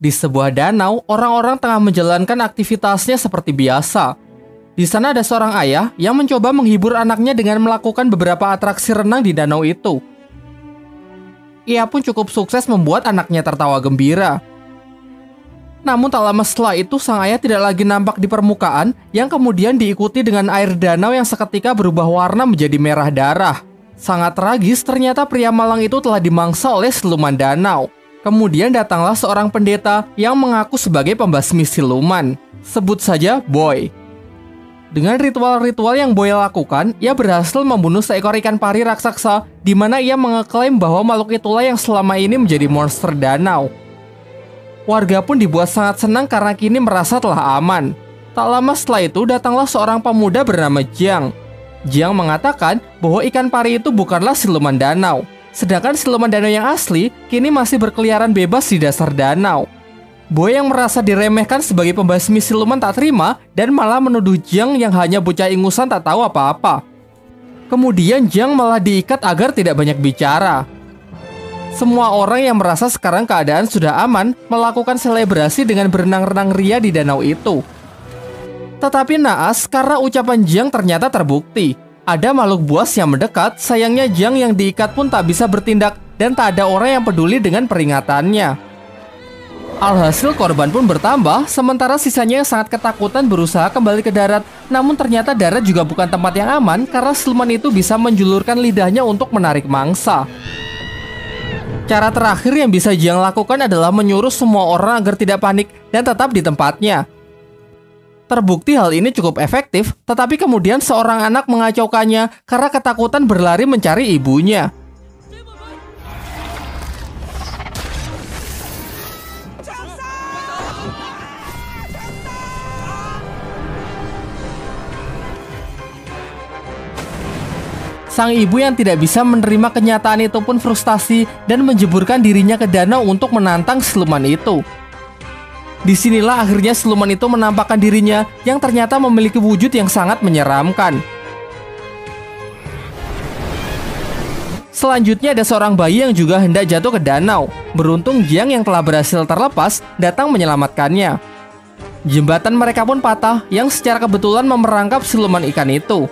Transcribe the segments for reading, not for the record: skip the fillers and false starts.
Di sebuah danau, orang-orang tengah menjalankan aktivitasnya seperti biasa. Di sana ada seorang ayah yang mencoba menghibur anaknya dengan melakukan beberapa atraksi renang di danau itu. Ia pun cukup sukses membuat anaknya tertawa gembira. Namun tak lama setelah itu, sang ayah tidak lagi nampak di permukaan, yang kemudian diikuti dengan air danau yang seketika berubah warna menjadi merah darah. Sangat tragis, ternyata pria malang itu telah dimangsa oleh siluman danau. Kemudian datanglah seorang pendeta yang mengaku sebagai pembasmi siluman. Sebut saja Boy. Dengan ritual-ritual yang Boy lakukan, ia berhasil membunuh seekor ikan pari raksasa, di mana ia mengeklaim bahwa makhluk itulah yang selama ini menjadi monster danau. Warga pun dibuat sangat senang karena kini merasa telah aman. Tak lama setelah itu, datanglah seorang pemuda bernama Jiang. Jiang mengatakan bahwa ikan pari itu bukanlah siluman danau. Sedangkan siluman danau yang asli kini masih berkeliaran bebas di dasar danau. Boy yang merasa diremehkan sebagai pembasmi siluman tak terima dan malah menuduh Jiang yang hanya bocah ingusan tak tahu apa-apa. Kemudian Jiang malah diikat agar tidak banyak bicara. Semua orang yang merasa sekarang keadaan sudah aman melakukan selebrasi dengan berenang-renang ria di danau itu. Tetapi naas karena ucapan Jiang ternyata terbukti. Ada makhluk buas yang mendekat, sayangnya Jiang yang diikat pun tak bisa bertindak dan tak ada orang yang peduli dengan peringatannya. Alhasil korban pun bertambah, sementara sisanya yang sangat ketakutan berusaha kembali ke darat. Namun ternyata darat juga bukan tempat yang aman karena siluman itu bisa menjulurkan lidahnya untuk menarik mangsa. Cara terakhir yang bisa Jiang lakukan adalah menyuruh semua orang agar tidak panik dan tetap di tempatnya. Terbukti hal ini cukup efektif, tetapi kemudian seorang anak mengacaukannya karena ketakutan berlari mencari ibunya. Sang ibu yang tidak bisa menerima kenyataan itu pun frustasi dan menjeburkan dirinya ke danau untuk menantang siluman itu. Disinilah akhirnya siluman itu menampakkan dirinya yang ternyata memiliki wujud yang sangat menyeramkan. Selanjutnya ada seorang bayi yang juga hendak jatuh ke danau. Beruntung Jiang yang telah berhasil terlepas datang menyelamatkannya. Jembatan mereka pun patah yang secara kebetulan memerangkap siluman ikan itu.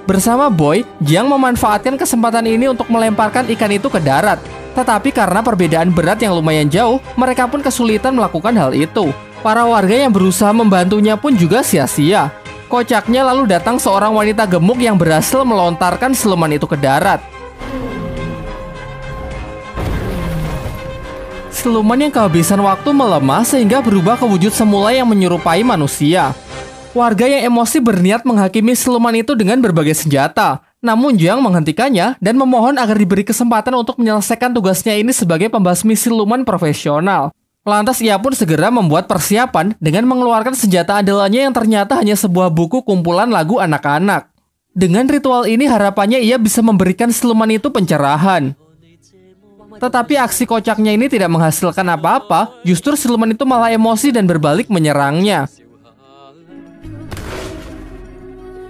Bersama Boy, Jiang memanfaatkan kesempatan ini untuk melemparkan ikan itu ke darat. Tetapi karena perbedaan berat yang lumayan jauh, mereka pun kesulitan melakukan hal itu. Para warga yang berusaha membantunya pun juga sia-sia. Kocaknya lalu datang seorang wanita gemuk yang berhasil melontarkan siluman itu ke darat. Siluman yang kehabisan waktu melemah sehingga berubah ke wujud semula yang menyerupai manusia. Warga yang emosi berniat menghakimi siluman itu dengan berbagai senjata. Namun Jiang menghentikannya dan memohon agar diberi kesempatan untuk menyelesaikan tugasnya ini sebagai pembasmi siluman profesional. Lantas ia pun segera membuat persiapan dengan mengeluarkan senjata andalannya yang ternyata hanya sebuah buku kumpulan lagu anak-anak. Dengan ritual ini harapannya ia bisa memberikan siluman itu pencerahan. Tetapi aksi kocaknya ini tidak menghasilkan apa-apa, justru siluman itu malah emosi dan berbalik menyerangnya.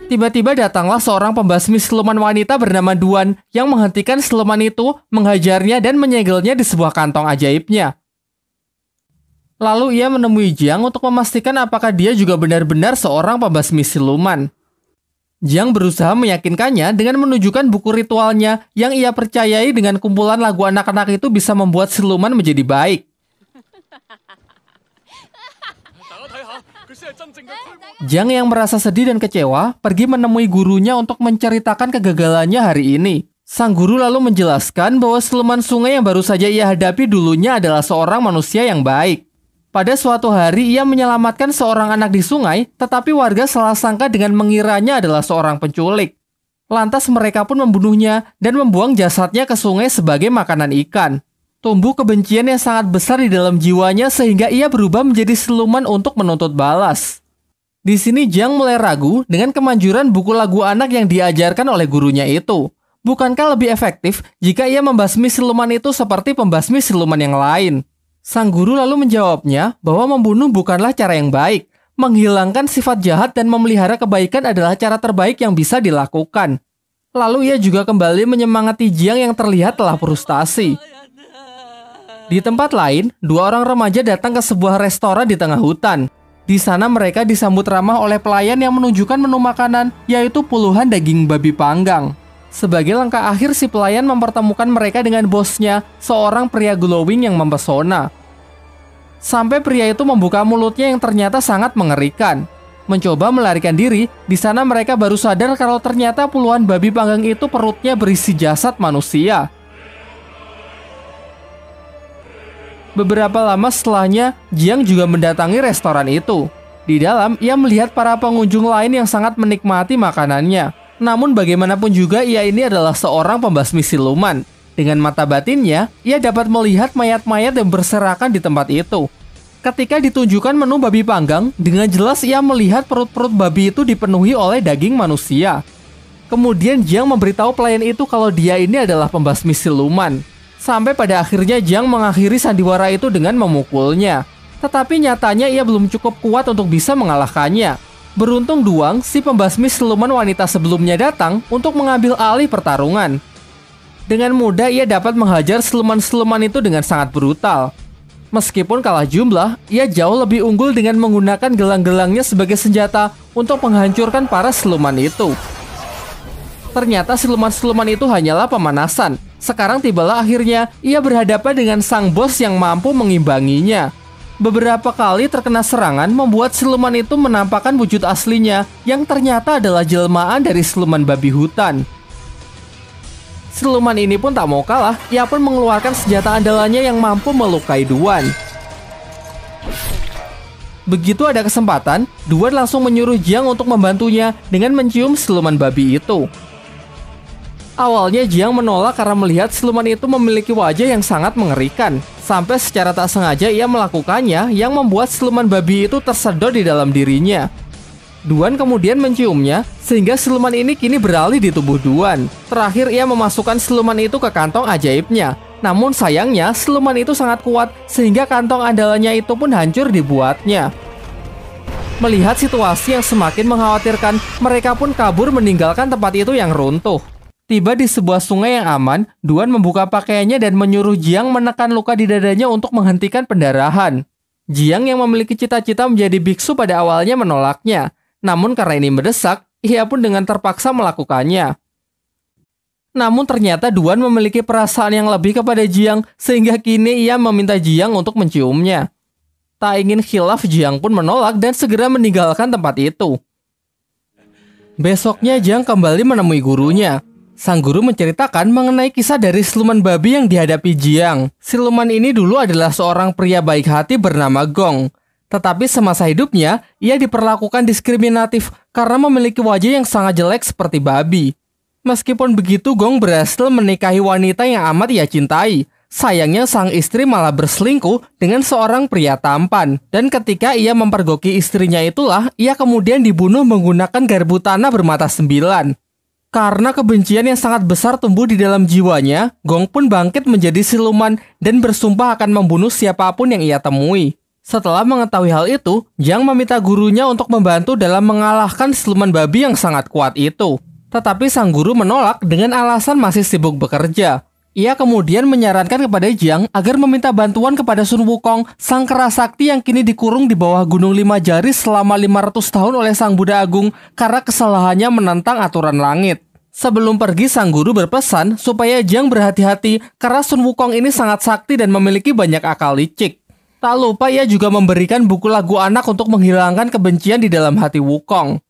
Tiba-tiba datanglah seorang pembasmi siluman wanita bernama Duan yang menghentikan siluman itu, menghajarnya dan menyegelnya di sebuah kantong ajaibnya. Lalu ia menemui Jiang untuk memastikan apakah dia juga benar-benar seorang pembasmi siluman. Jiang berusaha meyakinkannya dengan menunjukkan buku ritualnya yang ia percayai dengan kumpulan lagu anak-anak itu bisa membuat siluman menjadi baik. Jiang yang merasa sedih dan kecewa pergi menemui gurunya untuk menceritakan kegagalannya hari ini. Sang guru lalu menjelaskan bahwa siluman sungai yang baru saja ia hadapi dulunya adalah seorang manusia yang baik. Pada suatu hari ia menyelamatkan seorang anak di sungai, tetapi warga salah sangka dengan mengiranya adalah seorang penculik. Lantas mereka pun membunuhnya dan membuang jasadnya ke sungai sebagai makanan ikan. Tumbuh kebencian yang sangat besar di dalam jiwanya sehingga ia berubah menjadi siluman untuk menuntut balas. Di sini Jiang mulai ragu dengan kemanjuran buku lagu anak yang diajarkan oleh gurunya itu. Bukankah lebih efektif jika ia membasmi siluman itu seperti pembasmi siluman yang lain? Sang guru lalu menjawabnya bahwa membunuh bukanlah cara yang baik. Menghilangkan sifat jahat dan memelihara kebaikan adalah cara terbaik yang bisa dilakukan. Lalu ia juga kembali menyemangati Jiang yang terlihat telah frustasi. Di tempat lain, dua orang remaja datang ke sebuah restoran di tengah hutan. Di sana mereka disambut ramah oleh pelayan yang menunjukkan menu makanan, yaitu puluhan daging babi panggang. Sebagai langkah akhir, si pelayan mempertemukan mereka dengan bosnya, seorang pria glowing yang mempesona. Sampai pria itu membuka mulutnya yang ternyata sangat mengerikan. Mencoba melarikan diri, di sana mereka baru sadar kalau ternyata puluhan babi panggang itu perutnya berisi jasad manusia. Beberapa lama setelahnya, Jiang juga mendatangi restoran itu. Di dalam, ia melihat para pengunjung lain yang sangat menikmati makanannya. Namun bagaimanapun juga, ia ini adalah seorang pembasmi siluman. Dengan mata batinnya, ia dapat melihat mayat-mayat yang berserakan di tempat itu. Ketika ditunjukkan menu babi panggang, dengan jelas ia melihat perut-perut babi itu dipenuhi oleh daging manusia. Kemudian Jiang memberitahu pelayan itu kalau dia ini adalah pembasmi siluman. Sampai pada akhirnya Jiang mengakhiri sandiwara itu dengan memukulnya. Tetapi nyatanya ia belum cukup kuat untuk bisa mengalahkannya. Beruntung Duang, si pembasmi siluman wanita sebelumnya datang untuk mengambil alih pertarungan. Dengan mudah ia dapat menghajar siluman-siluman itu dengan sangat brutal. Meskipun kalah jumlah, ia jauh lebih unggul dengan menggunakan gelang-gelangnya sebagai senjata untuk menghancurkan para siluman itu. Ternyata siluman-siluman itu hanyalah pemanasan. Sekarang tibalah akhirnya ia berhadapan dengan sang bos yang mampu mengimbanginya. Beberapa kali terkena serangan membuat siluman itu menampakkan wujud aslinya yang ternyata adalah jelmaan dari siluman babi hutan. Siluman ini pun tak mau kalah, ia pun mengeluarkan senjata andalannya yang mampu melukai Duan. Begitu ada kesempatan, Duan langsung menyuruh Jiang untuk membantunya dengan mencium siluman babi itu. Awalnya Jiang menolak karena melihat siluman itu memiliki wajah yang sangat mengerikan. Sampai secara tak sengaja ia melakukannya yang membuat siluman babi itu tersedot di dalam dirinya. Duan kemudian menciumnya sehingga siluman ini kini beralih di tubuh Duan. Terakhir ia memasukkan siluman itu ke kantong ajaibnya. Namun sayangnya siluman itu sangat kuat sehingga kantong andalannya itu pun hancur dibuatnya. Melihat situasi yang semakin mengkhawatirkan, mereka pun kabur meninggalkan tempat itu yang runtuh. Tiba di sebuah sungai yang aman, Duan membuka pakaiannya dan menyuruh Jiang menekan luka di dadanya untuk menghentikan pendarahan. Jiang yang memiliki cita-cita menjadi biksu pada awalnya menolaknya. Namun karena ini mendesak, ia pun dengan terpaksa melakukannya. Namun ternyata Duan memiliki perasaan yang lebih kepada Jiang, sehingga kini ia meminta Jiang untuk menciumnya. Tak ingin khilaf, Jiang pun menolak dan segera meninggalkan tempat itu. Besoknya Jiang kembali menemui gurunya. Sang guru menceritakan mengenai kisah dari siluman babi yang dihadapi Jiang. Siluman ini dulu adalah seorang pria baik hati bernama Gong. Tetapi semasa hidupnya, ia diperlakukan diskriminatif karena memiliki wajah yang sangat jelek seperti babi. Meskipun begitu, Gong berhasil menikahi wanita yang amat ia cintai. Sayangnya sang istri malah berselingkuh dengan seorang pria tampan. Dan ketika ia mempergoki istrinya itulah, ia kemudian dibunuh menggunakan garpu tanah bermata 9. Karena kebencian yang sangat besar tumbuh di dalam jiwanya, Gong pun bangkit menjadi siluman dan bersumpah akan membunuh siapapun yang ia temui. Setelah mengetahui hal itu, Jiang meminta gurunya untuk membantu dalam mengalahkan siluman babi yang sangat kuat itu. Tetapi sang guru menolak dengan alasan masih sibuk bekerja. Ia kemudian menyarankan kepada Jiang agar meminta bantuan kepada Sun Wukong, sang kera sakti yang kini dikurung di bawah Gunung 5 Jari selama 500 tahun oleh sang Buddha Agung karena kesalahannya menentang aturan langit. Sebelum pergi, sang guru berpesan supaya Jiang berhati-hati karena Sun Wukong ini sangat sakti dan memiliki banyak akal licik. Tak lupa ia juga memberikan buku lagu anak untuk menghilangkan kebencian di dalam hati Wukong.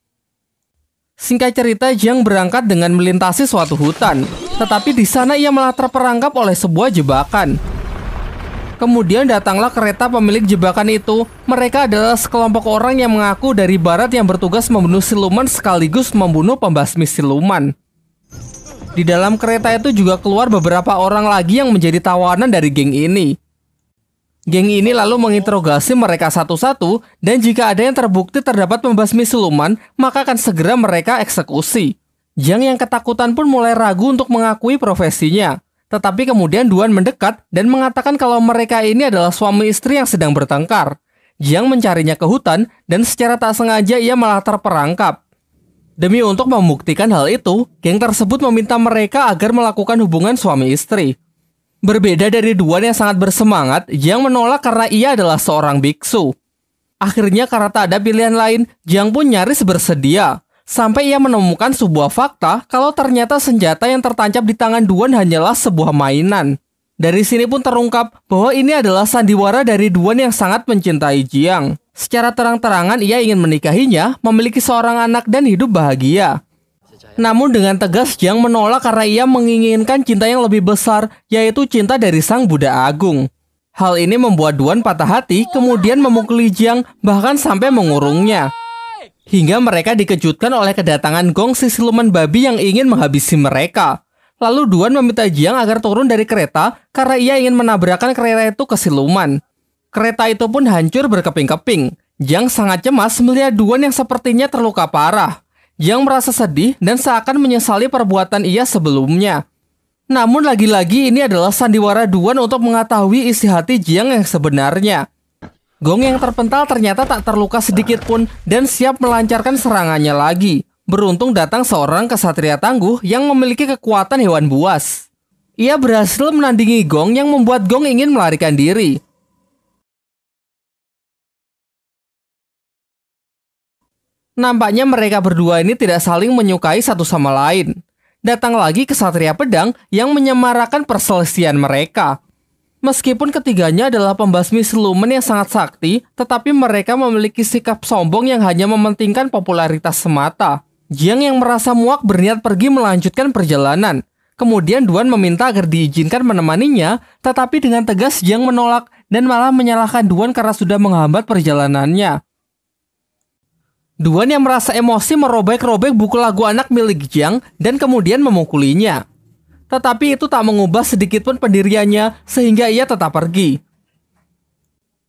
Singkat cerita, Jiang berangkat dengan melintasi suatu hutan. Tetapi di sana ia malah terperangkap oleh sebuah jebakan. Kemudian datanglah kereta pemilik jebakan itu. Mereka adalah sekelompok orang yang mengaku dari barat yang bertugas membunuh siluman sekaligus membunuh pembasmi siluman. Di dalam kereta itu juga keluar beberapa orang lagi yang menjadi tawanan dari geng ini. Geng ini lalu menginterogasi mereka satu-satu, dan jika ada yang terbukti terdapat pembasmi siluman, maka akan segera mereka eksekusi. Jiang yang ketakutan pun mulai ragu untuk mengakui profesinya. Tetapi kemudian Duan mendekat dan mengatakan kalau mereka ini adalah suami istri yang sedang bertengkar. Jiang mencarinya ke hutan, dan secara tak sengaja ia malah terperangkap. Demi untuk membuktikan hal itu, geng tersebut meminta mereka agar melakukan hubungan suami istri. Berbeda dari Duan yang sangat bersemangat, Jiang menolak karena ia adalah seorang biksu. Akhirnya karena tak ada pilihan lain, Jiang pun nyaris bersedia. Sampai ia menemukan sebuah fakta kalau ternyata senjata yang tertancap di tangan Duan hanyalah sebuah mainan. Dari sini pun terungkap bahwa ini adalah sandiwara dari Duan yang sangat mencintai Jiang. Secara terang-terangan ia ingin menikahinya, memiliki seorang anak dan hidup bahagia. Namun dengan tegas Jiang menolak karena ia menginginkan cinta yang lebih besar, yaitu cinta dari Sang Buddha Agung. Hal ini membuat Duan patah hati, kemudian memukuli Jiang, bahkan sampai mengurungnya. Hingga mereka dikejutkan oleh kedatangan Gong si siluman babi yang ingin menghabisi mereka. Lalu Duan meminta Jiang agar turun dari kereta karena ia ingin menabrakkan kereta itu ke siluman. Kereta itu pun hancur berkeping-keping. Jiang sangat cemas melihat Duan yang sepertinya terluka parah. Jiang merasa sedih dan seakan menyesali perbuatan ia sebelumnya. Namun lagi-lagi ini adalah sandiwara Duan untuk mengetahui isi hati Jiang yang sebenarnya. Gong yang terpental ternyata tak terluka sedikit pun dan siap melancarkan serangannya lagi. Beruntung datang seorang kesatria tangguh yang memiliki kekuatan hewan buas. Ia berhasil menandingi Gong yang membuat Gong ingin melarikan diri. Nampaknya mereka berdua ini tidak saling menyukai satu sama lain. Datang lagi kesatria pedang yang menyemarakan perselisihan mereka. Meskipun ketiganya adalah pembasmi siluman yang sangat sakti, tetapi mereka memiliki sikap sombong yang hanya mementingkan popularitas semata. Jiang yang merasa muak berniat pergi melanjutkan perjalanan. Kemudian Duan meminta agar diizinkan menemaninya, tetapi dengan tegas Jiang menolak dan malah menyalahkan Duan karena sudah menghambat perjalanannya. Duan yang merasa emosi merobek-robek buku lagu anak milik Jiang dan kemudian memukulinya. Tetapi itu tak mengubah sedikitpun pendiriannya sehingga ia tetap pergi.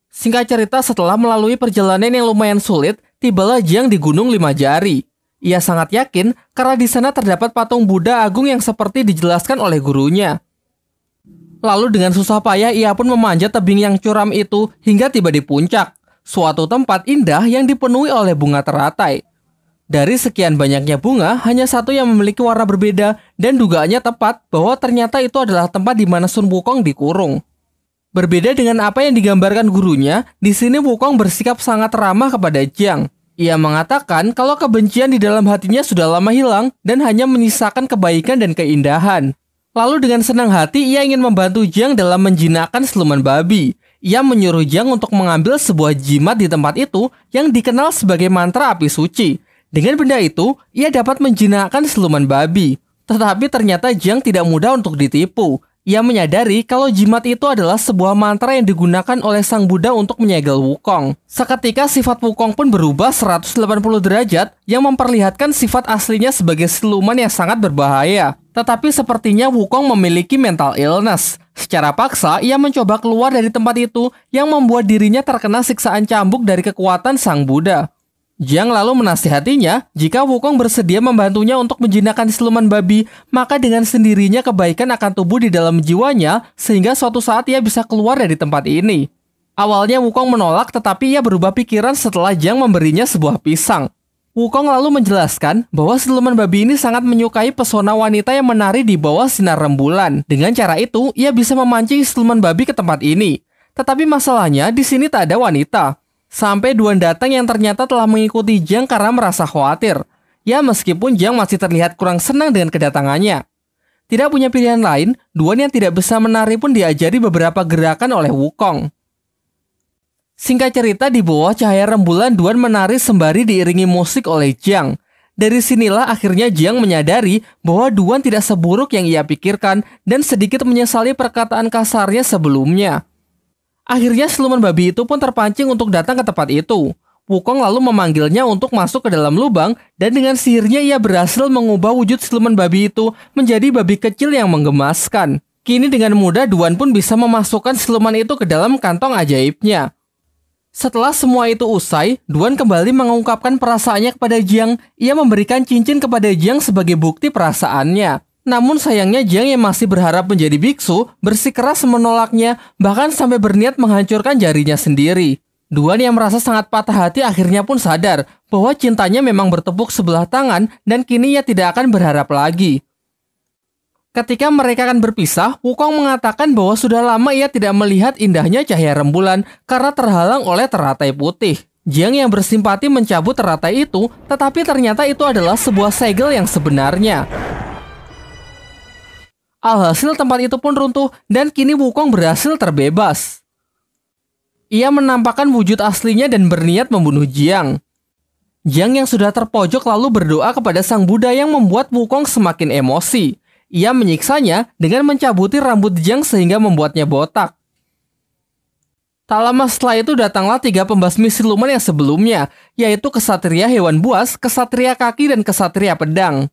Singkat cerita, setelah melalui perjalanan yang lumayan sulit, tibalah Jiang di Gunung Lima Jari. Ia sangat yakin karena di sana terdapat patung Buddha Agung yang seperti dijelaskan oleh gurunya. Lalu dengan susah payah ia pun memanjat tebing yang curam itu hingga tiba di puncak. Suatu tempat indah yang dipenuhi oleh bunga teratai. Dari sekian banyaknya bunga, hanya satu yang memiliki warna berbeda dan dugaannya tepat bahwa ternyata itu adalah tempat di mana Sun Wukong dikurung. Berbeda dengan apa yang digambarkan gurunya, di sini Wukong bersikap sangat ramah kepada Jiang. Ia mengatakan kalau kebencian di dalam hatinya sudah lama hilang dan hanya menyisakan kebaikan dan keindahan. Lalu dengan senang hati ia ingin membantu Jiang dalam menjinakkan siluman babi. Ia menyuruh Jiang untuk mengambil sebuah jimat di tempat itu yang dikenal sebagai mantra api suci. Dengan benda itu, ia dapat menjinakkan siluman babi. Tetapi ternyata Jiang tidak mudah untuk ditipu. Ia menyadari kalau jimat itu adalah sebuah mantra yang digunakan oleh Sang Buddha untuk menyegel Wukong. Seketika sifat Wukong pun berubah 180 derajat yang memperlihatkan sifat aslinya sebagai siluman yang sangat berbahaya. Tetapi sepertinya Wukong memiliki mental illness. Secara paksa, ia mencoba keluar dari tempat itu yang membuat dirinya terkena siksaan cambuk dari kekuatan Sang Buddha. Jiang lalu menasihatinya, jika Wukong bersedia membantunya untuk menjinakkan siluman babi, maka dengan sendirinya kebaikan akan tumbuh di dalam jiwanya sehingga suatu saat ia bisa keluar dari tempat ini. Awalnya Wukong menolak, tetapi ia berubah pikiran setelah Jiang memberinya sebuah pisang. Wukong lalu menjelaskan bahwa siluman babi ini sangat menyukai pesona wanita yang menari di bawah sinar rembulan. Dengan cara itu, ia bisa memancing siluman babi ke tempat ini. Tetapi masalahnya, di sini tak ada wanita. Sampai Duan datang yang ternyata telah mengikuti Jiang karena merasa khawatir. Ya, meskipun Jiang masih terlihat kurang senang dengan kedatangannya. Tidak punya pilihan lain, Duan yang tidak bisa menari pun diajari beberapa gerakan oleh Wukong. Singkat cerita, di bawah cahaya rembulan Duan menari sembari diiringi musik oleh Jiang. Dari sinilah akhirnya Jiang menyadari bahwa Duan tidak seburuk yang ia pikirkan dan sedikit menyesali perkataan kasarnya sebelumnya. Akhirnya siluman babi itu pun terpancing untuk datang ke tempat itu. Wukong lalu memanggilnya untuk masuk ke dalam lubang dan dengan sihirnya ia berhasil mengubah wujud siluman babi itu menjadi babi kecil yang menggemaskan. Kini dengan mudah Duan pun bisa memasukkan siluman itu ke dalam kantong ajaibnya. Setelah semua itu usai, Duan kembali mengungkapkan perasaannya kepada Jiang. Ia memberikan cincin kepada Jiang sebagai bukti perasaannya. Namun sayangnya Jiang yang masih berharap menjadi biksu bersikeras menolaknya, bahkan sampai berniat menghancurkan jarinya sendiri. Duan yang merasa sangat patah hati akhirnya pun sadar bahwa cintanya memang bertepuk sebelah tangan dan kini ia tidak akan berharap lagi. Ketika mereka akan berpisah, Wukong mengatakan bahwa sudah lama ia tidak melihat indahnya cahaya rembulan karena terhalang oleh teratai putih. Jiang yang bersimpati mencabut teratai itu, tetapi ternyata itu adalah sebuah segel yang sebenarnya. Alhasil tempat itu pun runtuh dan kini Wukong berhasil terbebas. Ia menampakkan wujud aslinya dan berniat membunuh Jiang. Jiang yang sudah terpojok lalu berdoa kepada Sang Buddha yang membuat Wukong semakin emosi. Ia menyiksanya dengan mencabuti rambut Jiang sehingga membuatnya botak. Tak lama setelah itu datanglah 3 pembasmi siluman yang sebelumnya, yaitu Kesatria Hewan Buas, Kesatria Kaki, dan Kesatria Pedang.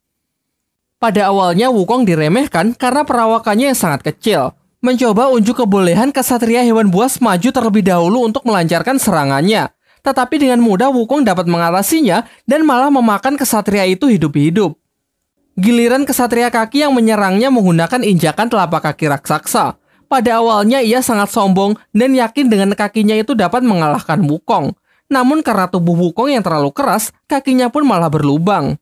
Pada awalnya Wukong diremehkan karena perawakannya yang sangat kecil. Mencoba unjuk kebolehan Kesatria Hewan Buas maju terlebih dahulu untuk melancarkan serangannya. Tetapi dengan mudah Wukong dapat mengatasinya dan malah memakan kesatria itu hidup-hidup. Giliran Kesatria Kaki yang menyerangnya menggunakan injakan telapak kaki raksasa. Pada awalnya ia sangat sombong dan yakin dengan kakinya itu dapat mengalahkan Wukong. Namun karena tubuh Wukong yang terlalu keras, kakinya pun malah berlubang.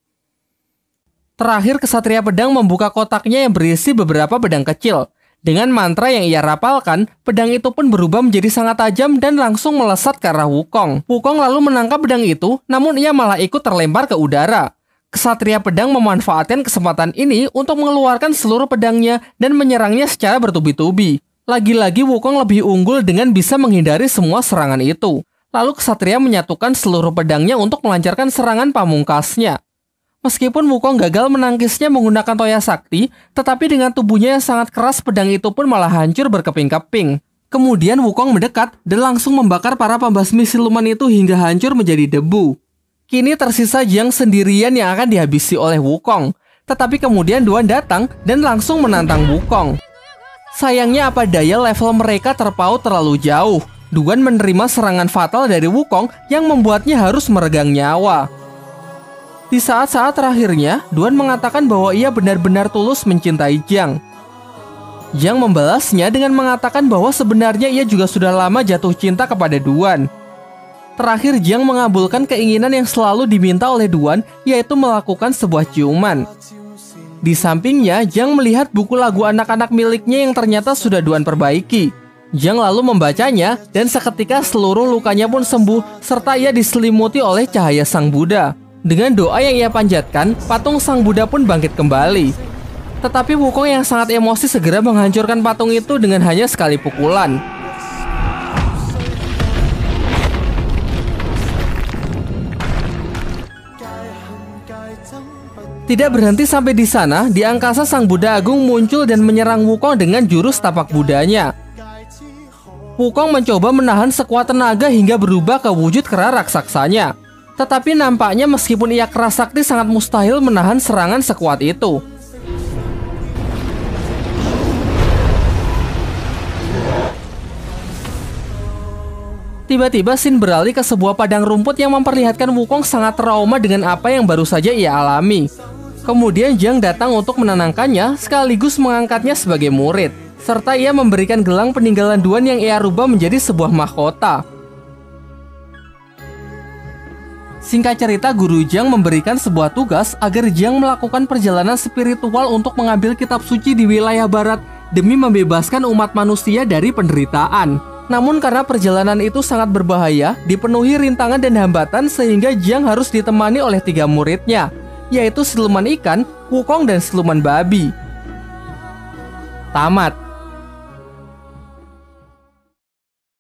Terakhir Kesatria Pedang membuka kotaknya yang berisi beberapa pedang kecil. Dengan mantra yang ia rapalkan, pedang itu pun berubah menjadi sangat tajam dan langsung melesat ke arah Wukong. Wukong lalu menangkap pedang itu, namun ia malah ikut terlempar ke udara. Kesatria Pedang memanfaatkan kesempatan ini untuk mengeluarkan seluruh pedangnya dan menyerangnya secara bertubi-tubi. Lagi-lagi Wukong lebih unggul dengan bisa menghindari semua serangan itu. Lalu Kesatria menyatukan seluruh pedangnya untuk melancarkan serangan pamungkasnya. Meskipun Wukong gagal menangkisnya menggunakan toya sakti, tetapi dengan tubuhnya yang sangat keras pedang itu pun malah hancur berkeping-keping. Kemudian Wukong mendekat dan langsung membakar para pembasmi siluman itu hingga hancur menjadi debu. Kini tersisa Jiang sendirian yang akan dihabisi oleh Wukong. Tetapi kemudian Duan datang dan langsung menantang Wukong. Sayangnya apa daya level mereka terpaut terlalu jauh. Duan menerima serangan fatal dari Wukong yang membuatnya harus meregang nyawa. Di saat-saat terakhirnya, Duan mengatakan bahwa ia benar-benar tulus mencintai Jiang. Jiang membalasnya dengan mengatakan bahwa sebenarnya ia juga sudah lama jatuh cinta kepada Duan. Terakhir, Jiang mengabulkan keinginan yang selalu diminta oleh Duan, yaitu melakukan sebuah ciuman. Di sampingnya, Jiang melihat buku lagu anak-anak miliknya yang ternyata sudah Duan perbaiki. Jiang lalu membacanya, dan seketika seluruh lukanya pun sembuh, serta ia diselimuti oleh cahaya Sang Buddha. Dengan doa yang ia panjatkan, patung Sang Buddha pun bangkit kembali. Tetapi Wukong yang sangat emosi segera menghancurkan patung itu dengan hanya sekali pukulan. Tidak berhenti sampai di sana, di angkasa Sang Buddha Agung muncul dan menyerang Wukong dengan jurus tapak Budanya. Wukong mencoba menahan sekuat tenaga hingga berubah ke wujud kera raksasanya. Tetapi nampaknya meskipun ia keras sakti sangat mustahil menahan serangan sekuat itu. Tiba-tiba scene beralih ke sebuah padang rumput yang memperlihatkan Wukong sangat trauma dengan apa yang baru saja ia alami. Kemudian Jiang datang untuk menenangkannya sekaligus mengangkatnya sebagai murid. Serta ia memberikan gelang peninggalan Duan yang ia rubah menjadi sebuah mahkota. Singkat cerita, Guru Jiang memberikan sebuah tugas agar Jiang melakukan perjalanan spiritual untuk mengambil kitab suci di wilayah barat demi membebaskan umat manusia dari penderitaan. Namun karena perjalanan itu sangat berbahaya, dipenuhi rintangan dan hambatan sehingga Jiang harus ditemani oleh 3 muridnya, yaitu siluman ikan, Wukong, dan siluman babi. Tamat.